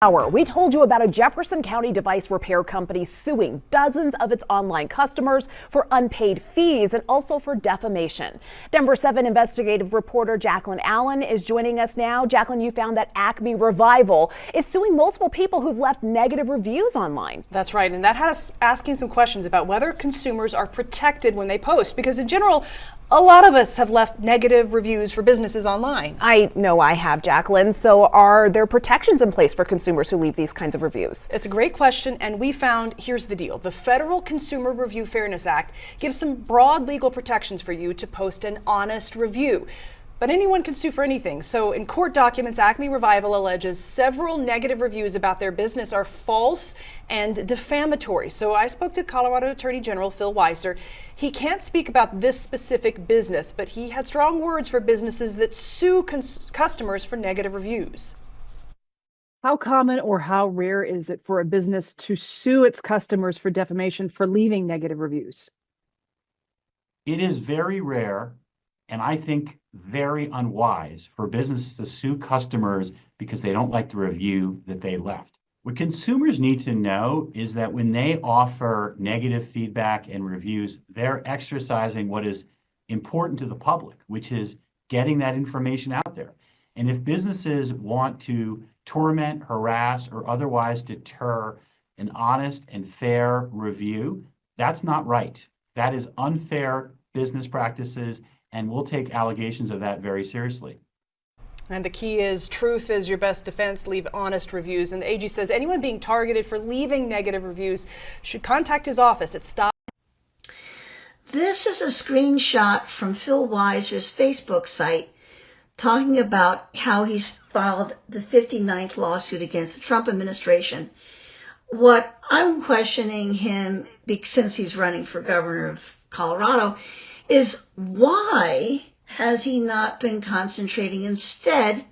We told you about a Jefferson County device repair company suing dozens of its online customers for unpaid fees and also for defamation. Denver 7 investigative reporter Jacqueline Allen is joining us now. Jacqueline, you found that Acme Revival is suing multiple people who've left negative reviews online. That's right, and that has us asking some questions about whether consumers are protected when they post, because in general, a lot of us have left negative reviews for businesses online. I know I have, Jacqueline. So are there protections in place for consumers who leave these kinds of reviews? It's a great question, and we found, here's the deal. The Federal Consumer Review Fairness Act gives some broad legal protections for you to post an honest review. But anyone can sue for anything. So in court documents, Acme Revival alleges several negative reviews about their business are false and defamatory. So I spoke to Colorado Attorney General Phil Weiser. He can't speak about this specific business, but he had strong words for businesses that sue customers for negative reviews. How common or how rare is it for a business to sue its customers for defamation for leaving negative reviews? It is very rare, and I think very unwise for businesses to sue customers because they don't like the review that they left. What consumers need to know is that when they offer negative feedback and reviews, they're exercising what is important to the public, which is getting that information out there. And if businesses want to torment, harass, or otherwise deter an honest and fair review, that's not right. That is unfair business practices, and we'll take allegations of that very seriously. And the key is truth is your best defense. Leave honest reviews. And the AG says anyone being targeted for leaving negative reviews should contact his office at Stop. This is a screenshot from Phil Weiser's Facebook site talking about how he's filed the 59th lawsuit against the Trump administration. What I'm questioning him, since he's running for governor of Colorado, is why has he not been concentrating instead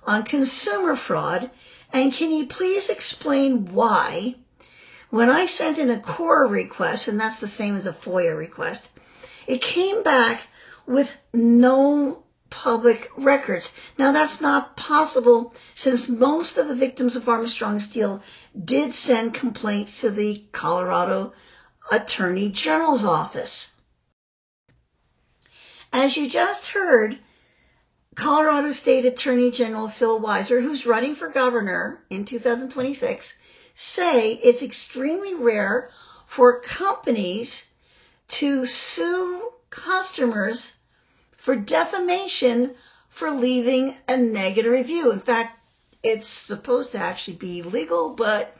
on consumer fraud? And can you please explain why, when I sent in a CORA request, and that's the same as a FOIA request, it came back with no public records? Now, that's not possible since most of the victims of Armstrong Steel did send complaints to the Colorado Attorney General's office. As you just heard, Colorado State Attorney General Phil Weiser, who's running for governor in 2026, say it's extremely rare for companies to sue customers for defamation for leaving a negative review. In fact, it's supposed to actually be legal, but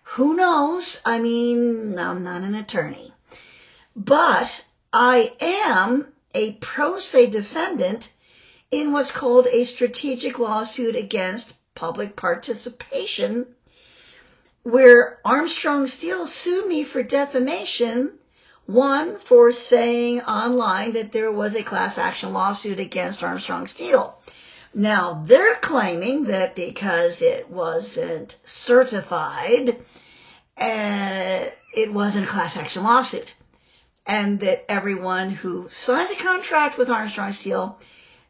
who knows? I mean, I'm not an attorney. But I am a pro se defendant in what's called a strategic lawsuit against public participation, where Armstrong Steel sued me for defamation, one, for saying online that there was a class action lawsuit against Armstrong Steel. Now, they're claiming that because it wasn't certified, it wasn't a class action lawsuit, and that everyone who signs a contract with Armstrong Steel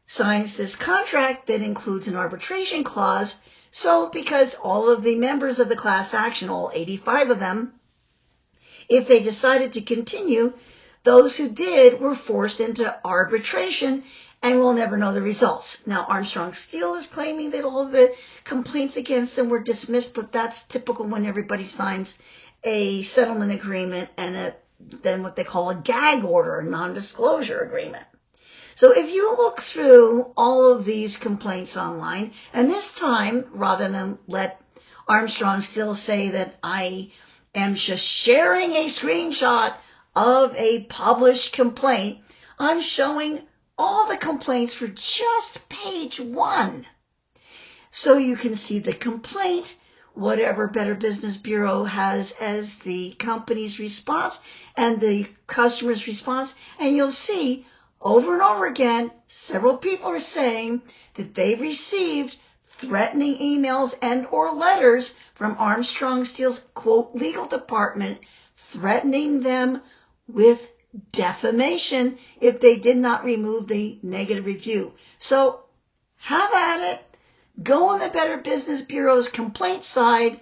signs this contract that includes an arbitration clause. So because all of the members of the class action, all 85 of them, if they decided to continue, those who did were forced into arbitration and we'll never know the results. Now, Armstrong Steel is claiming that all of the complaints against them were dismissed, but that's typical when everybody signs a settlement agreement and then what they call a gag order, a non-disclosure agreement. So if you look through all of these complaints online, and this time, rather than let Armstrong Steel say that I am just sharing a screenshot of a published complaint, I'm showing all the complaints for just page 1. So you can see the complaint, whatever Better Business Bureau has as the company's response and the customer's response, and you'll see over and over again, several people are saying that they received threatening emails and or letters from Armstrong Steel's, quote, legal department, threatening them with defamation if they did not remove the negative review. So have at it. go on the Better Business Bureau's complaint side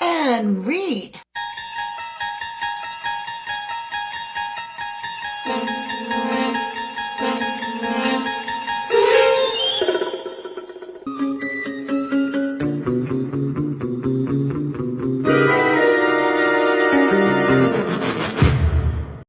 and read.